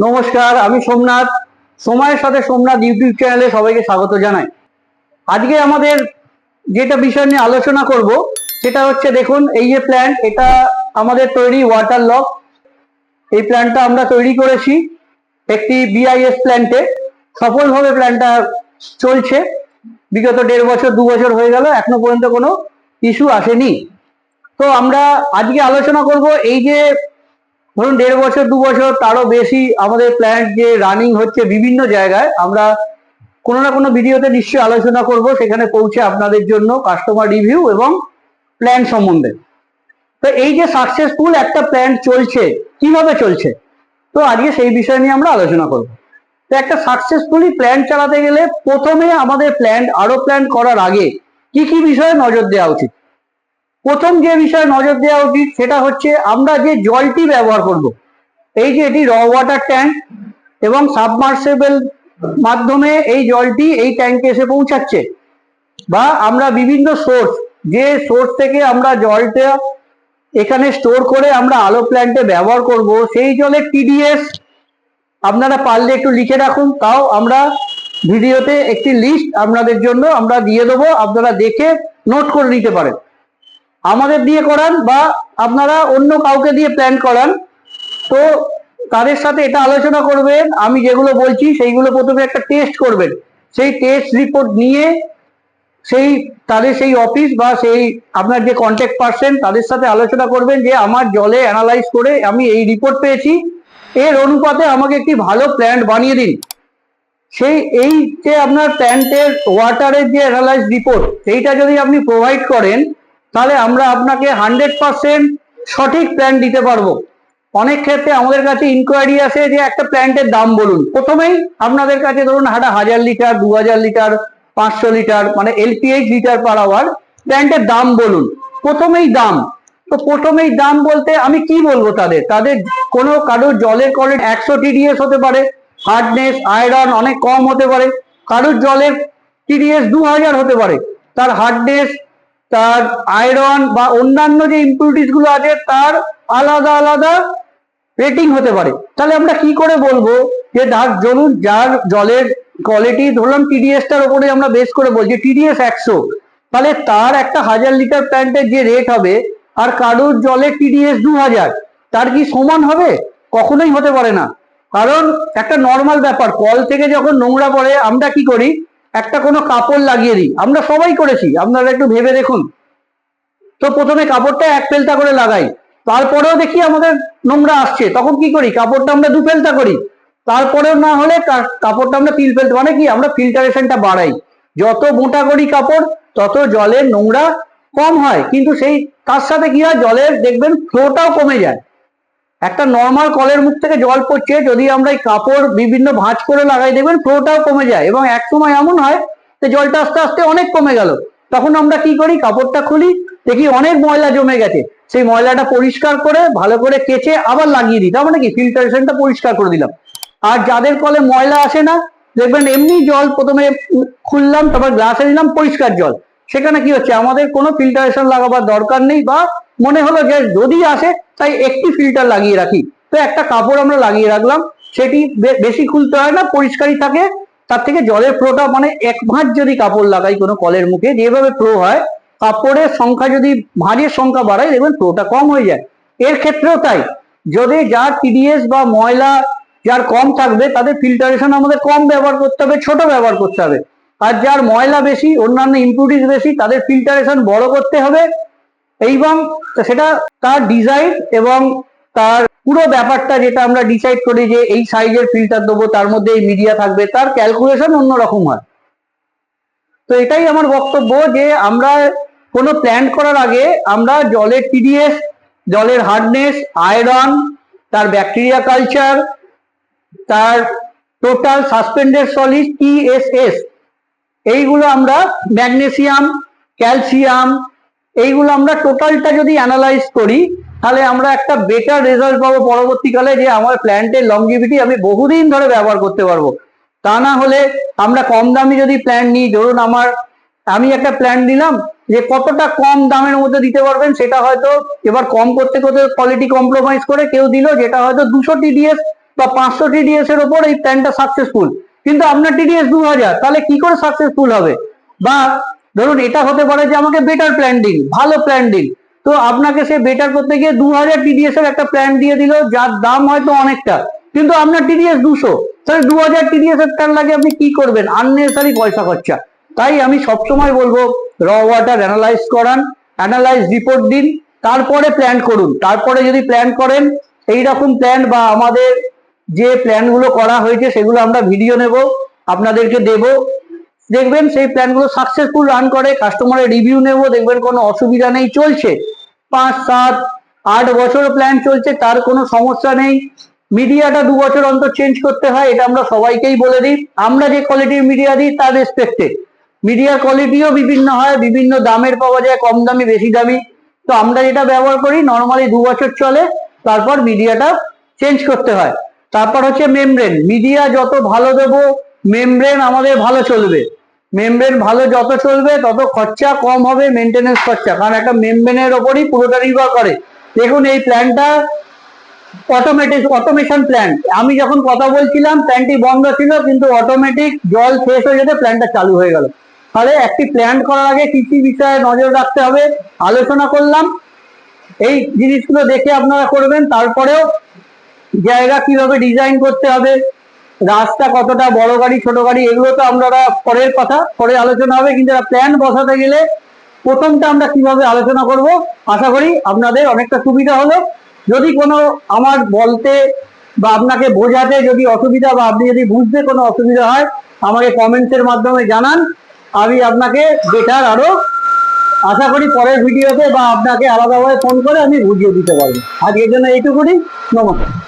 নমস্কার, আমি সোমনাথ। সময়ের সাথে সোমনাথ ইউটিউব চ্যানেলে সবাইকে স্বাগত জানাই। আজকে আমাদের যেটা বিষয় নিয়ে আলোচনা করব সেটা হচ্ছে, দেখুন এই যে প্ল্যান্ট, এটা আমাদের তৈরি ওয়াটার লক। এই প্ল্যান্টটা আমরা তৈরি করেছি একটি বিআইএস প্ল্যান্টে। সফলভাবে প্ল্যান্টটা চলছে। বিগত 1.5 বছর 2 বছর হয়ে গেল, এখনো পর্যন্ত কোনো ইস্যু আসেনি। তো আমরা আজকে আলোচনা করব এই যে ধরুন 1.5 বছর 2 বছর তারও বেশি আমাদের প্ল্যান্ট যে রানিং হচ্ছে বিভিন্ন জায়গায়, আমরা কোনো না কোনো ভিডিওতে নিশ্চয়ই আলোচনা করব, সেখানে পৌঁছে আপনাদের জন্য কাস্টমার রিভিউ এবং প্ল্যান সম্বন্ধে। তো এই যে সাকসেসফুল একটা প্ল্যান চলছে, কিভাবে চলছে, তো আজকে সেই বিষয় নিয়ে আমরা আলোচনা করব। তো একটা সাকসেসফুলি প্ল্যান চালাতে গেলে প্রথমে আমাদের প্ল্যান আরো প্ল্যান করার আগে কি কি বিষয়ে নজর দেওয়া উচিত। প্রথম যে বিষয়ে নজর দেওয়া উচিত সেটা হচ্ছে আমরা যে জলটি ব্যবহার করব। এই যে এটি র ওয়াটার ট্যাঙ্ক এবং সাবমার্সেবল মাধ্যমে এই জলটি এই ট্যাঙ্কে এসে পৌঁছাচ্ছে, বা আমরা বিভিন্ন সোর্স, যে সোর্স থেকে আমরা জলটা এখানে স্টোর করে আমরা আলো প্ল্যান্টে ব্যবহার করব, সেই জলের টিডিএস আপনারা পারলে একটু লিখে রাখুন। তাও আমরা ভিডিওতে একটি লিস্ট আপনাদের জন্য আমরা দিয়ে দেবো, আপনারা দেখে নোট করে নিতে পারেন। আমাদের দিয়ে করান বা আপনারা অন্য কাউকে দিয়ে প্ল্যান করান, তো তাদের সাথে এটা আলোচনা করবেন। আমি যেগুলো বলছি সেইগুলো প্রথমে একটা টেস্ট করবেন। সেই টেস্ট রিপোর্ট নিয়ে তাদের সেই অফিস বা সেই আপনার যে কন্ট্যাক্ট পারসন, তাদের সাথে আলোচনা করবেন যে আমার জলে অ্যানালাইজ করে আমি এই রিপোর্ট পেয়েছি, এর অনুপাতে আমাকে একটি ভালো প্ল্যান্ট বানিয়ে দিন। এই যে আপনার প্ল্যান্টের ওয়াটারের যে অ্যানালাইজ রিপোর্ট, সেইটা যদি আপনি প্রোভাইড করেন, তাহলে আমরা আপনাকে 100% সঠিক প্ল্যান দিতে পারবো। অনেক ক্ষেত্রে আমাদের কাছে ইনকোয়ারি আসে যে একটা প্ল্যান্টের দাম বলুন। প্রথমেই আপনাদের কাছে ধরুন 1000 লিটার, 2000 লিটার, 500 লিটার, মানে এলপিএইচ লিটার পার আওয়ার প্ল্যান্টের দাম বলুন। প্রথমেই দাম। তো প্রথমেই দাম বলতে আমি কি বলবো, তাদের কারোর জলের কোয়ালিটি 100 টিডিএস হতে পারে, হার্ডনেস আয়রন অনেক কম হতে পারে। কারোর জলের টিডিএস 2000 হতে পারে, তার হার্ডনেস, তার আয়রন বা অন্যান্য যে ইম্পিউরিটিস গুলো আছে তার আলাদা আলাদা রেটিং হতে পারে। তাহলে আমরা কি করে বলবো যে ধরুন যার জলের কোয়ালিটি ধরলাম টিডিএসটার উপরে আমরা বেস করে বলছি টিডিএস 100, তাহলে তার একটা 1000 লিটার প্ল্যান্টের যে রেট হবে আর কারোর জলের টিডিএস 2000, তার কি সমান হবে? কখনোই হতে পারে না। কারণ একটা নর্মাল ব্যাপার, কল থেকে যখন নোংরা পড়ে আমরা কি করি, একটা কোনো কাপড় লাগিয়ে দিই। আমরা সবাই করেছি, আপনারা একটু ভেবে দেখুন। তো প্রথমে কাপড়টা 1 ফেলতা করে লাগাই, তারপরেও দেখি আমাদের নোংরা আসছে, তখন কি করি, কাপড়টা আমরা 2 ফেলতা করি, তারপরেও না হলে কাপড়টা আমরা 3 ফেলতা, মানে কি আমরা ফিল্টারেশনটা বাড়াই। যত মোটা করি কাপড় তত জলের নোংরা কম হয়, কিন্তু তার সাথে কি হয়, জলের দেখবেন ফ্লোটাও কমে যায়। একটা নর্মাল কলের মুখ থেকে জল পড়ছে, যদি আমরা এই কাপড় বিভিন্ন ভাঁজ করে লাগাই দেখবেন ফ্লোটাও কমে যায়, এবং এক সময় এমন হয় যে জলটা আস্তে আস্তে অনেক কমে গেল। তখন আমরা কি করি, কাপড়টা খুলি, দেখি অনেক ময়লা জমে গেছে, সেই ময়লাটা পরিষ্কার করে ভালো করে কেচে আবার লাগিয়ে দিই, তার মানে কি ফিল্টারেশনটা পরিষ্কার করে দিলাম। আর যাদের কলে ময়লা আসে না, দেখবেন এমনি জল প্রথমে খুললাম, তারপর গ্লাসে দিলাম পরিষ্কার জল, সেখানে কি হচ্ছে, আমাদের কোনো ফিল্টারেশন লাগাবার দরকার নেই, বা মনে হলো যে যদি আসে তাই একটি ফিল্টার লাগিয়ে রাখি, তো একটা কাপড় আমরা লাগিয়ে রাখলাম, সেটি বেশি খুলতে হয় না, পরিষ্কারই থাকে। তার থেকে জলের ফ্লোটা, মানে 1 ভাঁজ যদি কাপড় লাগাই কোনো কলের মুখে, যেভাবে ফ্লো হয়, কাপড়ের সংখ্যা যদি ভাঁজের সংখ্যা বাড়ায় দেখবেন ফ্লোটা কম হয়ে যায়। এর ক্ষেত্রেও তাই, যদি যার টিডিএস বা ময়লা যার কম থাকবে তাদের ফিল্টারেশন আমাদের কম ব্যবহার করতে হবে, ছোট ব্যবহার করতে হবে। আর যার ময়লা বেশি, অন্যান্য ইম্পিউরিটিস বেশি, তাদের ফিল্টারেশন বড় করতে হবে। এবং সেটা তার ডিজাইন এবং তার পুরো ব্যাপারটা যেটা আমরা ডিসাইড করি যে এই সাইজের ফিল্টার দেবো, তার মধ্যে এই মিডিয়া থাকবে, তার ক্যালকুলেশন অন্যরকম হয়। তো এটাই আমার বক্তব্য যে আমরা কোনো প্ল্যান করার আগে আমরা জলের টিডিএস, জলের হার্ডনেস, আয়রন, তার ব্যাকটেরিয়া কালচার, তার টোটাল সাসপেন্ডেড সলিড TSS, এইগুলো আমরা ম্যাগনেসিয়াম, ক্যালসিয়াম, এইগুলো আমরা টোটালটা যদি অ্যানালাইজ করি, তাহলে আমরা একটা বেটার রেজাল্ট পাবো পরবর্তীকালে, যে আমার প্ল্যান্টের লংজিভিটি আমি বহুদিন ধরে ব্যবহার করতে পারবো। তা না হলে আমরা কম দামি যদি প্ল্যান নিই, ধরুন আমি একটা প্ল্যান দিলাম, যে কতটা কম দামের মধ্যে দিতে পারবেন সেটা হয়তো এবার কম করতে করতে কোয়ালিটি কম্প্রোমাইজ করে কেউ দিল যেটা হয়তো 200 TDS বা 500 টিডিএস এর ওপর এই প্ল্যানটা সাকসেসফুল, কিন্তু আপনার টিডিএস 2000, তাহলে কি করে সাকসেসফুল হবে? বা ধরুন এটা হতে পারে যে আমাকে বেটার প্ল্যান দিন, ভালো প্ল্যান দিন, তো আপনাকে সে বেটার করতে গিয়ে 2000 টিডিএস এর একটা প্ল্যান দিয়ে দিল যার দাম হয়তো অনেকটা, কিন্তু আপনার টিডিএস 200, তাহলে 2000 টিডিএস এর প্ল্যান লাগে আপনি কি করবেন? আননেসারি পয়সা খরচা। তাই আমি সবসময় বলবো র ওয়াটার অ্যানালাইজ করান, অ্যানালাইজ রিপোর্ট দিন, তারপরে প্ল্যান করুন। তারপরে যদি প্ল্যান করেন, এইরকম প্ল্যান বা আমাদের যে প্ল্যানগুলো করা হয়েছে সেগুলো আমরা ভিডিও নেব, আপনাদেরকে দেব, দেখবেন সেই প্ল্যানগুলো সাকসেসফুল রান করে, কাস্টমারের রিভিউ নেব, দেখবেন কোনো অসুবিধা নেই, চলছে 5, 7, 8 বছর প্ল্যান চলছে, তার কোনো সমস্যা নেই। মিডিয়াটা 2 বছর অন্তর চেঞ্জ করতে হয়, এটা আমরা সবাইকেই বলে দিই। আমরা যে কোয়ালিটির মিডিয়া দিই তার রেসপেক্টে মিডিয়ার কোয়ালিটিও বিভিন্ন হয়, বিভিন্ন দামের পাওয়া যায়, কম দামি, বেশি দামি। তো আমরা যেটা ব্যবহার করি নর্মালি 2 বছর চলে, তারপর মিডিয়াটা চেঞ্জ করতে হয়। তারপর হচ্ছে মেমব্রেন, মিডিয়া যত ভালো দেবো মেমব্রেন আমাদের ভালো চলবে, মেমব্রেন ভালো যত চলবে তত খরচা কম হবে, মেনটেনেন্স খরচা, কারণ একটা মেমব্রেনের ওপরই পুরোটা নির্ভর করে। দেখুন এই প্ল্যানটা অটোমেশন প্ল্যান, আমি যখন কথা বলছিলাম প্ল্যানটি বন্ধ ছিল, কিন্তু অটোমেটিক জল শেষ হয়ে যেতে প্ল্যানটা চালু হয়ে গেল। তাহলে একটি প্ল্যান করার আগে কি কি বিষয়ে নজর রাখতে হবে আলোচনা করলাম, এই জিনিসগুলো দেখে আপনারা করবেন। তারপরেও জায়গা কিভাবে ডিজাইন করতে হবে, রাস্তা কতটা, বড় গাড়ি ছোট গাড়ি, এগুলো তো আমরা পরের কথা, পরে আলোচনা হবে, কিন্তু প্ল্যান বসাতে গেলে প্রথমটা আমরা কিভাবে আলোচনা করব। আশা করি আপনাদের অনেকটা সুবিধা হলো। যদি কোনো আমার বলতে বা আপনাকে বোঝাতে যদি অসুবিধা বা আপনি যদি বুঝতে কোনো অসুবিধা হয়, আমাকে কমেন্টসের মাধ্যমে জানান, আমি আপনাকে বেটার আরো আশা করি পরের ভিডিওতে বা আপনাকে আলাদাভাবে ফোন করে আমি বুঝিয়ে দিতে পারবো। আজকের জন্য এইটুকুনি, নমস্কার।